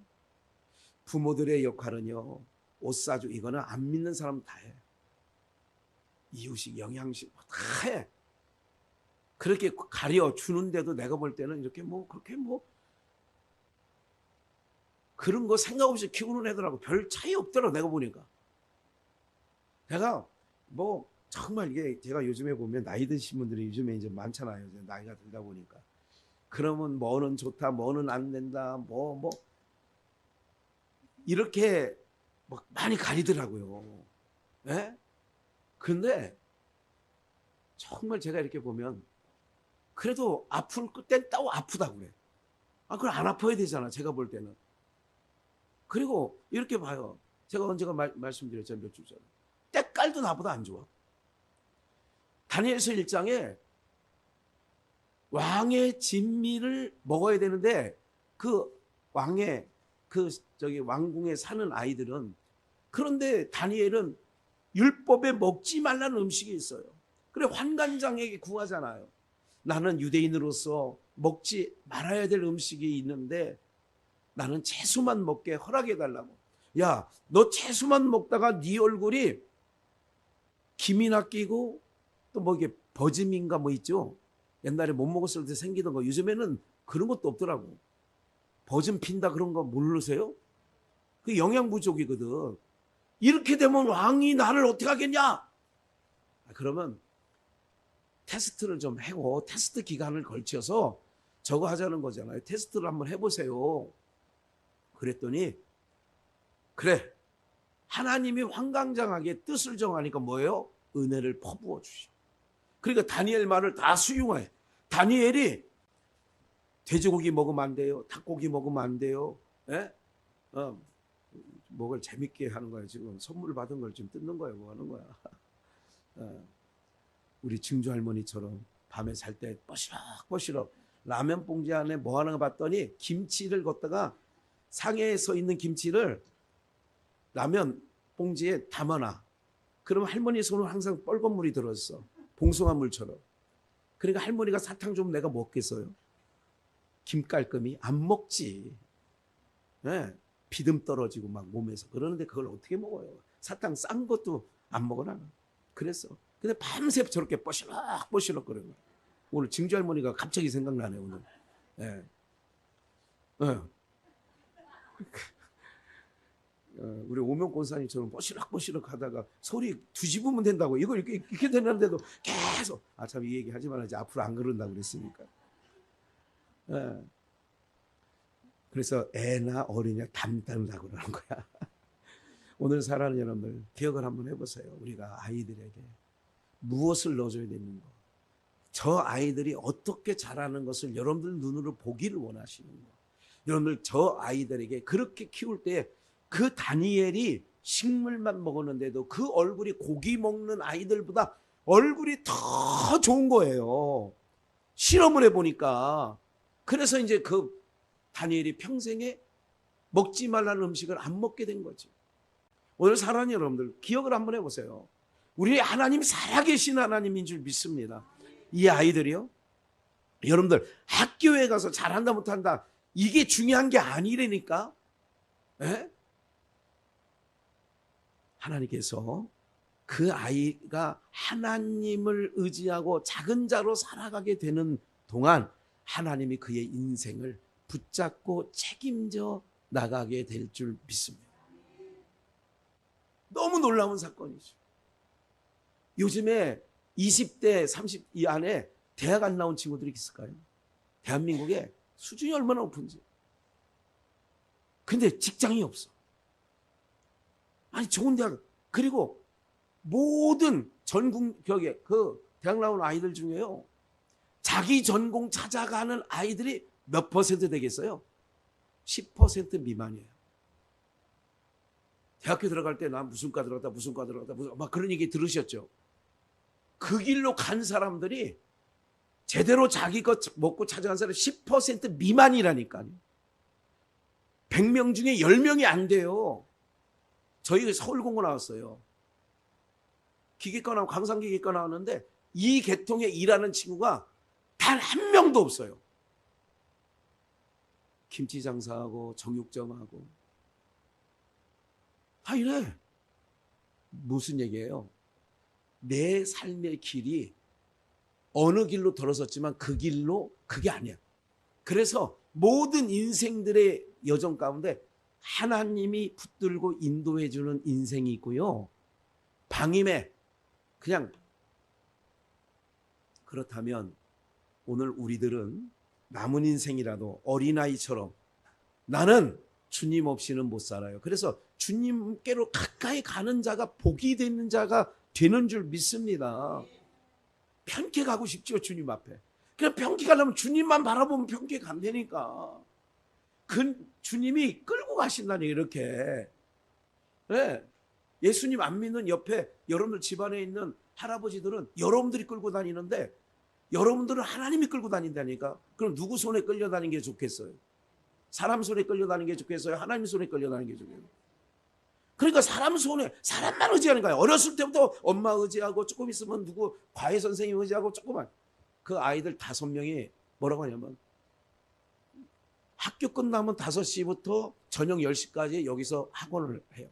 부모들의 역할은요, 옷 사주 이거는 안 믿는 사람 다 해. 이유식, 영양식 다 해. 그렇게 가려주는데도 내가 볼 때는 이렇게 그렇게 그런 거 생각 없이 키우는 애들하고 별 차이 없더라. 내가 보니까. 내가 정말 이게 제가 요즘에 보면 나이 드신 분들이 요즘에 이제 많잖아요. 이제 나이가 들다 보니까. 그러면 뭐는 좋다, 뭐는 안 된다, 이렇게 많이 가리더라고요. 예? 근데 정말 제가 이렇게 보면 그래도 아플 땐 또 아프다고 그래. 그걸 안 아파야 되잖아. 제가 볼 때는. 그리고 이렇게 봐요. 제가 언제가 말씀드렸잖아요. 몇 주 전에. 때깔도 나보다 안 좋아. 다니엘서 1장에 왕의 진미를 먹어야 되는데 그 왕의 왕궁에 사는 아이들은, 그런데 다니엘은 율법에 먹지 말라는 음식이 있어요. 그래 환관장에게 구하잖아요. 나는 유대인으로서 먹지 말아야 될 음식이 있는데 나는 채소만 먹게 허락해 달라고. 야, 너 채소만 먹다가 네 얼굴이 김이나 끼고 또 이게 버짐인가 있죠. 옛날에 못 먹었을 때 생기던 거. 요즘에는 그런 것도 없더라고. 버짐 핀다 그런 거 모르세요? 그 영양 부족이거든. 이렇게 되면 왕이 나를 어떻게 하겠냐? 그러면 테스트를 좀 하고 테스트 기간을 걸쳐서 저거 하자는 거잖아요. 테스트를 한번 해보세요. 그랬더니 그래, 하나님이 환강장하게 뜻을 정하니까 뭐예요? 은혜를 퍼부어 주셔. 그러니까 다니엘 말을 다 수용해. 다니엘이 돼지고기 먹으면 안 돼요. 닭고기 먹으면 안 돼요. 예? 먹을 재밌게 하는 거야. 지금 선물 받은 걸 지금 뜯는 거야. 뭐 하는 거야. 우리 증조 할머니처럼 밤에 잘 때 뻐시럭 라면 봉지 안에 뭐 하는 거 봤더니 김치를 걷다가 상해에 서 있는 김치를 라면 봉지에 담아놔. 그럼 할머니 손은 항상 뻘건 물이 들었어. 봉숭아 물처럼. 그러니까 할머니가 사탕 좀 내가 먹겠어요? 김깔끔이 안 먹지. 네. 비듬 떨어지고 막 몸에서. 그러는데 그걸 어떻게 먹어요? 사탕 싼 것도 안 먹어 나는. 그랬어. 근데 밤새 저렇게 뻐시럭 거려. 오늘 증조 할머니가 갑자기 생각나네 오늘. 네. 우리 오명 권사님처럼 뻐시럭 하다가 소리 뒤집으면 된다고. 이거 이렇게 되는데도 계속. 참 이 얘기 하지 말아야지. 앞으로 안 그런다고 그랬으니까. 그래서 애나 어린이나 담당하고 그러는 거야. 오늘 사랑하는 여러분들 기억을 한번 해보세요. 우리가 아이들에게 무엇을 넣어줘야 되는 거. 저 아이들이 어떻게 자라는 것을 여러분들 눈으로 보기를 원하시는 거. 여러분들 저 아이들에게 그렇게 키울 때 그 다니엘이 식물만 먹었는데도 그 얼굴이 고기 먹는 아이들보다 얼굴이 더 좋은 거예요. 실험을 해보니까. 그래서 이제 그 다니엘이 평생에 먹지 말라는 음식을 안 먹게 된 거지. 오늘 사랑하는 여러분들 기억을 한번 해보세요. 우리 하나님 살아계신 하나님인 줄 믿습니다. 이 아이들이요, 여러분들 학교에 가서 잘한다 못한다 이게 중요한 게 아니라니까. 에? 하나님께서 그 아이가 하나님을 의지하고 작은 자로 살아가게 되는 동안 하나님이 그의 인생을 붙잡고 책임져 나가게 될 줄 믿습니다. 너무 놀라운 사건이죠. 요즘에 20대 30 이 안에 대학 안 나온 친구들이 있을까요? 대한민국에 수준이 얼마나 높은지. 근데 직장이 없어. 아니 좋은 대학, 그리고 모든 전국 그 대학 나온 아이들 중에요, 자기 전공 찾아가는 아이들이 몇 퍼센트 되겠어요? 10% 미만이에요. 대학교 들어갈 때 난 무슨 과 들어갔다 막 그런 얘기 들으셨죠? 그 길로 간 사람들이 제대로 자기 것 먹고 찾아간 사람이 10% 미만이라니까요. 100명 중에 10명이 안 돼요. 저희가 서울공고 나왔어요. 기계과 나오고 강상기계과 나왔는데 이 계통에 일하는 친구가 단 한 명도 없어요. 김치 장사하고 정육점하고 다 이래. 무슨 얘기예요? 내 삶의 길이 어느 길로 들어섰지만 그 길로 그게 아니야. 그래서 모든 인생들의 여정 가운데 하나님이 붙들고 인도해 주는 인생이 있고요. 방임에 그냥 그렇다면 오늘 우리들은 남은 인생이라도 어린아이처럼 나는 주님 없이는 못 살아요. 그래서 주님께로 가까이 가는 자가 복이 되는 자가 되는 줄 믿습니다. 편케 가고 싶죠, 주님 앞에. 그냥 편케 가려면 주님만 바라보면 편케 간다니까. 그 주님이 끌고 가신다니 이렇게. 네. 예수님 안 믿는 옆에 여러분들 집안에 있는 할아버지들은 여러분들이 끌고 다니는데 여러분들은 하나님이 끌고 다닌다니까. 그럼 누구 손에 끌려다니는 게 좋겠어요? 사람 손에 끌려다니는 게 좋겠어요? 하나님 손에 끌려다니는 게 좋겠어요? 그러니까 사람 손에 사람만 의지하는 거예요. 어렸을 때부터 엄마 의지하고 조금 있으면 누구 과외 선생님 의지하고 조금만. 그 아이들 5명이 뭐라고 하냐면 학교 끝나면 5시부터 저녁 10시까지 여기서 학원을 해요.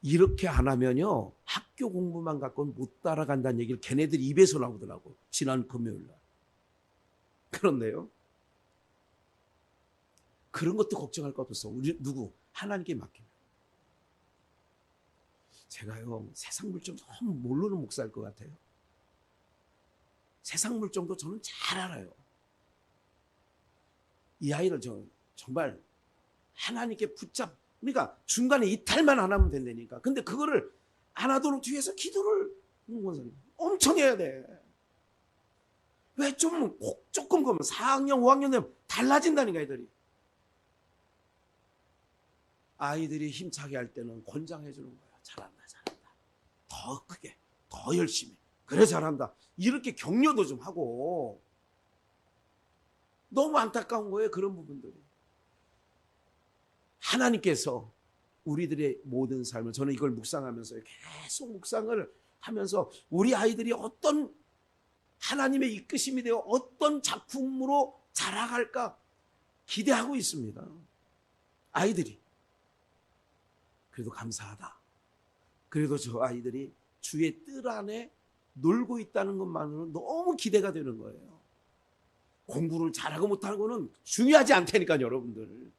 이렇게 안 하면요 학교 공부만 갖고는 못 따라간다는 얘기를 걔네들 입에서 나오더라고. 지난 금요일날. 그런데요 그런 것도 걱정할 것 없어. 우리 누구? 하나님께 맡기면. 제가요 세상 물정 너무 모르는 목사일 것 같아요. 세상 물정도 저는 잘 알아요. 이 아이를 저 정말 하나님께 그러니까 중간에 이탈만 안 하면 된다니까. 근데 그거를 안 하도록 뒤에서 기도를 엄청 해야 돼. 왜 조금 그러면 4학년 5학년 되면 달라진다니까 애들이. 아이들이 힘차게 할 때는 권장해 주는 거야. 잘한다. 더 크게, 더 열심히. 그래 잘한다. 이렇게 격려도 좀 하고. 너무 안타까운 거예요. 그런 부분들이. 하나님께서 우리들의 모든 삶을 저는 이걸 묵상하면서 계속 묵상을 하면서 우리 아이들이 어떤 하나님의 이끄심이 되어 어떤 작품으로 자라갈까 기대하고 있습니다. 아이들이. 그래도 감사하다. 그래도 저 아이들이 주의 뜰 안에 놀고 있다는 것만으로는 너무 기대가 되는 거예요. 공부를 잘하고 못하는 거는 중요하지 않다니까요, 여러분들.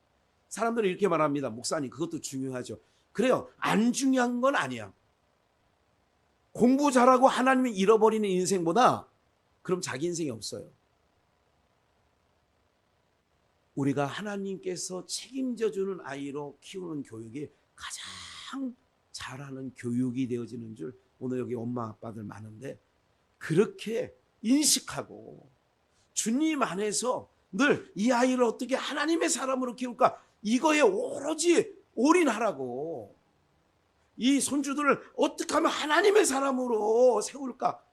사람들은 이렇게 말합니다. 목사님, 그것도 중요하죠. 그래요. 안 중요한 건 아니야. 공부 잘하고 하나님을 잃어버리는 인생보다 그럼 자기 인생이 없어요. 우리가 하나님께서 책임져 주는 아이로 키우는 교육이 가장 잘하는 교육이 되어지는 줄 오늘 여기 엄마 아빠들 많은데 그렇게 인식하고 주님 안에서 늘 이 아이를 어떻게 하나님의 사람으로 키울까 이거에 오로지 올인하라고. 이 손주들을 어떻게 하면 하나님의 사람으로 세울까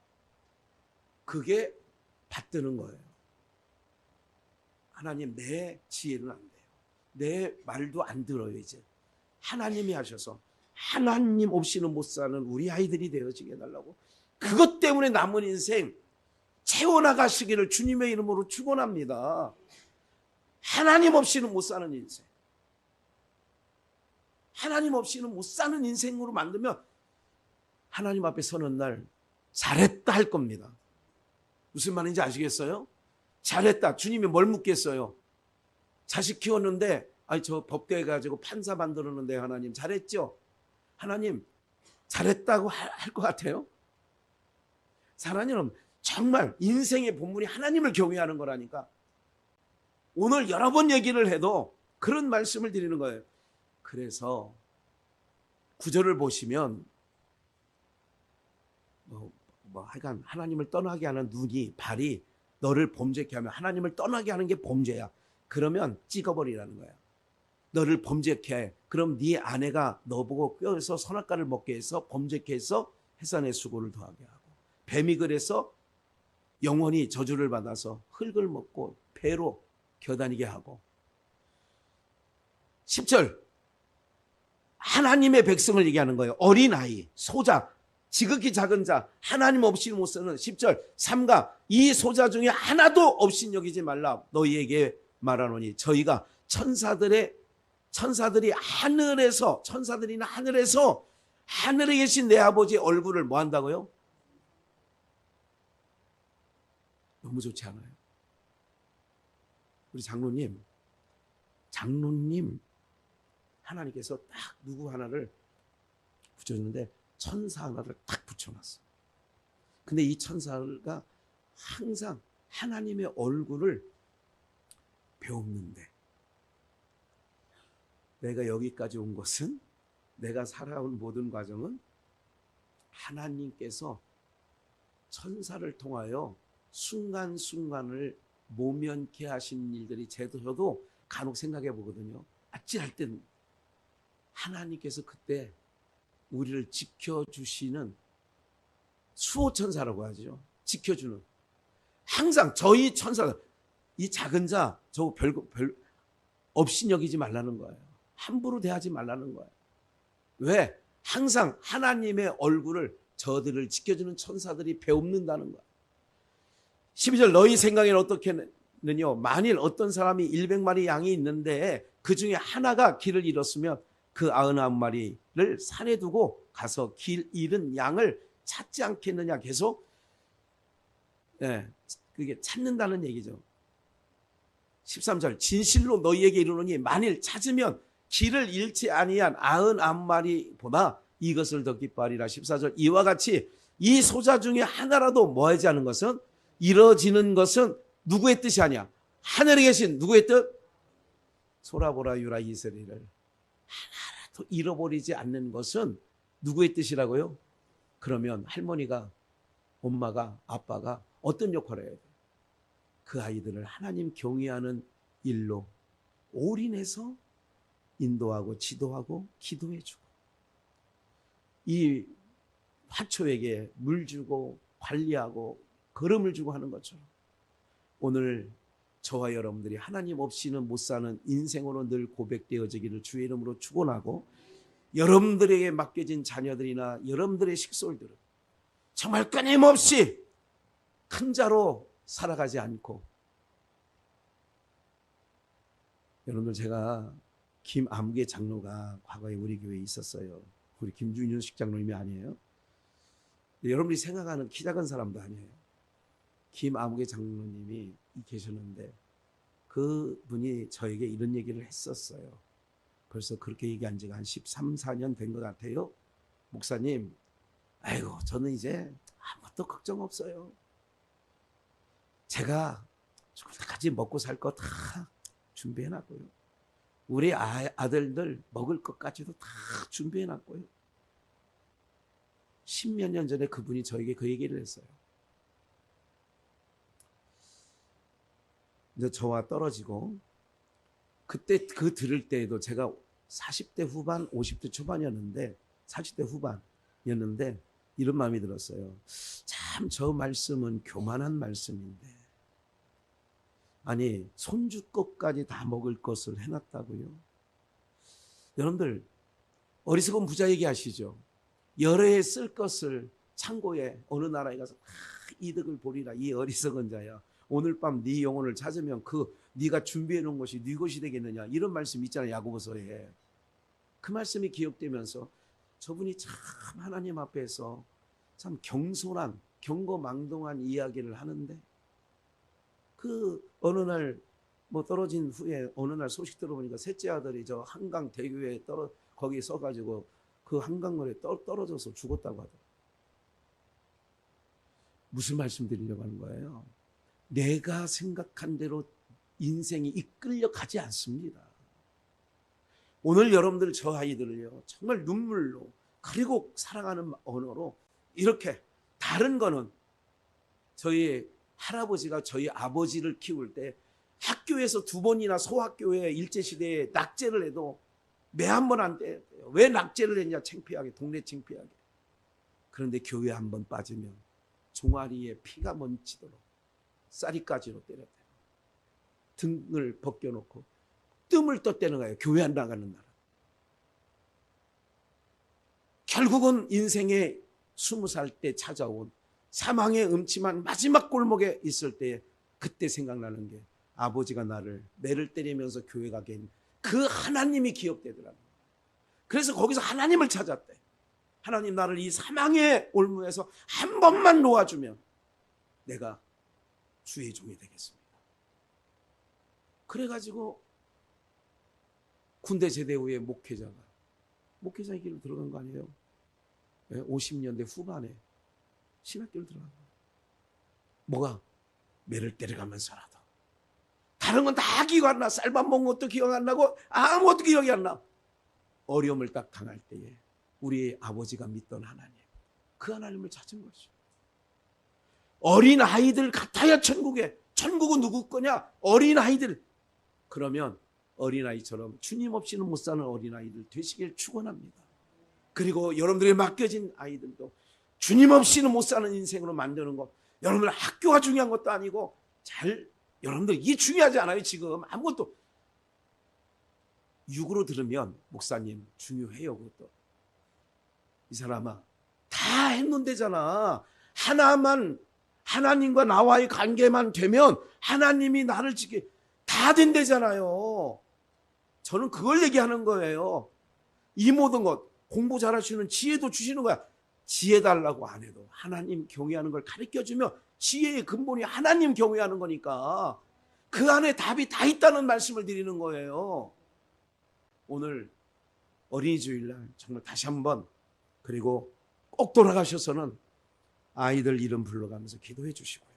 그게 받드는 거예요. 하나님 내 지혜는 안 돼요. 내 말도 안 들어요. 이제 하나님이 하셔서 하나님 없이는 못 사는 우리 아이들이 되어지게 해달라고. 그것 때문에 남은 인생 채워나가시기를 주님의 이름으로 축원합니다. 하나님 없이는 못 사는 인생, 하나님 없이는 못 사는 인생으로 만들면 하나님 앞에 서는 날 잘했다 할 겁니다. 무슨 말인지 아시겠어요? 잘했다. 주님이 뭘 묻겠어요? 자식 키웠는데 저 법대 가지고 판사 만들었는데 하나님 잘했죠? 하나님 잘했다고 할 것 같아요? 하나님은 정말 인생의 본문이 하나님을 경외하는 거라니까. 오늘 여러 번 얘기를 해도 그런 말씀을 드리는 거예요. 그래서 구절을 보시면 하여간 하나님을 떠나게 하는 눈이 발이 너를 범죄케 하면 하나님을 떠나게 하는 게 범죄야. 그러면 찍어버리라는 거야. 너를 범죄케 해. 그럼 네 아내가 너보고 뼈에서 선악과를 먹게 해서 범죄케 해서 해산의 수고를 더하게 하고 뱀이 그래서 영원히 저주를 받아서 흙을 먹고 배로 겨다니게 하고 10절 하나님의 백성을 얘기하는 거예요. 어린아이, 소자, 지극히 작은 자 하나님 없이 못 쓰는 10절 삼가 이 소자 중에 하나도 없인 여기지 말라 너희에게 말하노니 저희가 천사들이 하늘에서 천사들이나 하늘에 계신 내 아버지 얼굴을 뭐 한다고요? 너무 좋지 않아요? 우리 장로님 하나님께서 딱 누구 하나를 붙여줬는데 천사 하나를 딱 붙여놨어. 근데 이 천사가 항상 하나님의 얼굴을 배웠는데 내가 여기까지 온 것은 내가 살아온 모든 과정은 하나님께서 천사를 통하여 순간순간을 모면케 하신 일들이 저도 간혹 생각해 보거든요. 아찔할 땐 하나님께서 그때 우리를 지켜주시는 수호천사라고 하죠. 지켜주는. 항상 저희 천사, 이 작은 자, 저 별 없인 여기지 말라는 거예요. 함부로 대하지 말라는 거예요. 왜? 항상 하나님의 얼굴을 저들을 지켜주는 천사들이 배웁는다는 거예요. 12절 너희 생각에는 어떻게는요? 만일 어떤 사람이 100마리 양이 있는데 그 중에 하나가 길을 잃었으면 그 99마리를 산에 두고 가서 길 잃은 양을 찾지 않겠느냐. 계속 그게 찾는다는 얘기죠. 13절 진실로 너희에게 이르노니 만일 찾으면 길을 잃지 아니한 99마리보다 이것을 더 기뻐하리라. 14절 이와 같이 이 소자 중에 하나라도 뭐하지 않은 것은 이뤄지는 것은 누구의 뜻이 아니야? 하늘에 계신 누구의 뜻? 소라보라 유라 이스라엘을 하나라도 잃어버리지 않는 것은 누구의 뜻이라고요? 그러면 할머니가, 엄마가, 아빠가 어떤 역할을 해야 돼? 그 아이들을 하나님 경외하는 일로 올인해서 인도하고 지도하고 기도해주고 이 화초에게 물 주고 관리하고 걸음을 주고 하는 것처럼 오늘 저와 여러분들이 하나님 없이는 못 사는 인생으로 늘 고백되어지기를 주의 이름으로 축원하고 여러분들에게 맡겨진 자녀들이나 여러분들의 식솔들은 정말 끊임없이 큰 자로 살아가지 않고 여러분들 제가 김암계 장로가 과거에 우리 교회에 있었어요. 우리 김준현식 장로님이 아니에요. 여러분들이 생각하는 키 작은 사람도 아니에요. 김암계 장로님이 계셨는데 그분이 저에게 이런 얘기를 했었어요. 벌써 그렇게 얘기한 지가 한 13, 14년 된 것 같아요. 목사님, 아이고 저는 이제 아무것도 걱정 없어요. 제가 죽을 때까지 먹고 살 거 다 준비해놨고요. 우리 아들들 먹을 것까지도 다 준비해놨고요. 10몇 년 전에 그분이 저에게 그 얘기를 했어요. 이제 저와 떨어지고 그때 그 들을 때에도 제가 40대 후반, 50대 초반이었는데 40대 후반이었는데 이런 마음이 들었어요. 참 저 말씀은 교만한 말씀인데 아니 손주 것까지 다 먹을 것을 해놨다고요. 여러분들 어리석은 부자 얘기하시죠. 여러 해 쓸 것을 창고에 어느 나라에 가서 다 이득을 보리라. 이 어리석은 자야. 오늘 밤 네 영혼을 찾으면 그 네가 준비해 놓은 것이 네 것이 되겠느냐. 이런 말씀 있잖아요. 야고보서에. 그 말씀이 기억되면서 저분이 참 하나님 앞에서 참 경솔한 경거망동한 이야기를 하는데 그 어느 날 뭐 떨어진 후에 어느 날 소식 들어보니까 셋째 아들이 저 한강 대교에 거기 서가지고 그 한강물에 떨어져서 죽었다고 하더라고요. 무슨 말씀 드리려고 하는 거예요? 내가 생각한 대로 인생이 이끌려 가지 않습니다. 오늘 여러분들 저 아이들을요 정말 눈물로 그리고 사랑하는 언어로 이렇게 다른 거는 저희 할아버지가 저희 아버지를 키울 때 학교에서 2번이나 소학교에 일제시대에 낙제를 해도 매 한 번 안 때려요. 왜 낙제를 했냐? 창피하게, 동네 창피하게. 그런데 교회 한 번 빠지면 종아리에 피가 멈추도록 쌀이까지로 때렸대요. 등을 벗겨놓고 뜸을 떴다는 거예요. 교회 안 나가는 나라. 결국은 인생의 20살 때 찾아온 사망의 음침한 마지막 골목에 있을 때 그때 생각나는 게 아버지가 나를 매를 때리면서 교회 가게 한 그 하나님이 기억되더라고요. 그래서 거기서 하나님을 찾았대. 하나님, 나를 이 사망의 올무에서 한 번만 놓아주면 내가 주의 종이 되겠습니다. 그래가지고 군대 제대 후에 목회자의 길로 들어간 거 아니에요? 50년대 후반에 신학교를 들어간 거예요. 뭐가? 매를 때려가면서라도. 다른 건 다 기억 안 나. 쌀밥 먹은 것도 기억 안 나고 아무것도 기억이 안 나. 어려움을 딱 당할 때에 우리 아버지가 믿던 하나님, 그 하나님을 찾은 거죠. 어린 아이들 같아야 천국에. 천국은 누구 거냐? 어린 아이들. 그러면 어린아이처럼 주님 없이는 못 사는 어린아이들 되시길 축원합니다. 그리고 여러분들이 맡겨진 아이들도 주님 없이는 못 사는 인생으로 만드는 것. 여러분들 학교가 중요한 것도 아니고 여러분들 이게 중요하지 않아요. 지금 아무것도. 육으로 들으면 목사님 중요해요. 그것도. 이 사람아 다 했는데잖아. 하나만, 하나님과 나와의 관계만 되면 하나님이 나를 지키 다 된대잖아요. 저는 그걸 얘기하는 거예요. 이 모든 것, 공부 잘할 수 있는 지혜도 주시는 거야. 지혜 달라고 안 해도 하나님 경외하는 걸 가르쳐주면 지혜의 근본이 하나님 경외하는 거니까 그 안에 답이 다 있다는 말씀을 드리는 거예요. 오늘 어린이 주일날 정말 다시 한번, 그리고 꼭 돌아가셔서는 아이들 이름 불러가면서 기도해 주시고요.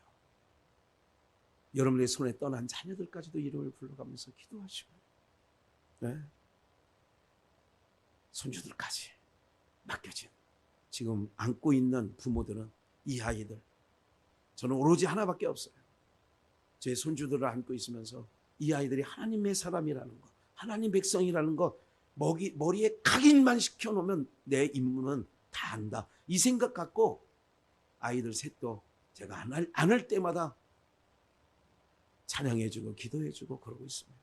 여러분의 손에 떠난 자녀들까지도 이름을 불러가면서 기도하시고, 네. 손주들까지 맡겨진, 지금 안고 있는 부모들은 이 아이들, 저는 오로지 하나밖에 없어요. 제 손주들을 안고 있으면서 이 아이들이 하나님의 사람이라는 거, 하나님 백성이라는 거 머리에 각인만 시켜놓으면 내 임무는 다 한다, 이 생각 갖고 아이들 셋도 제가 안 할 때마다 찬양해주고 기도해주고 그러고 있습니다.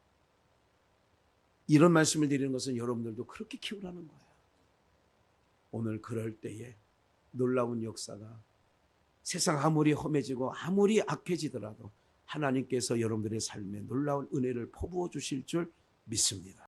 이런 말씀을 드리는 것은 여러분들도 그렇게 키우라는 거예요. 오늘 그럴 때에 놀라운 역사가, 세상 아무리 험해지고 아무리 악해지더라도 하나님께서 여러분들의 삶에 놀라운 은혜를 퍼부어 주실 줄 믿습니다.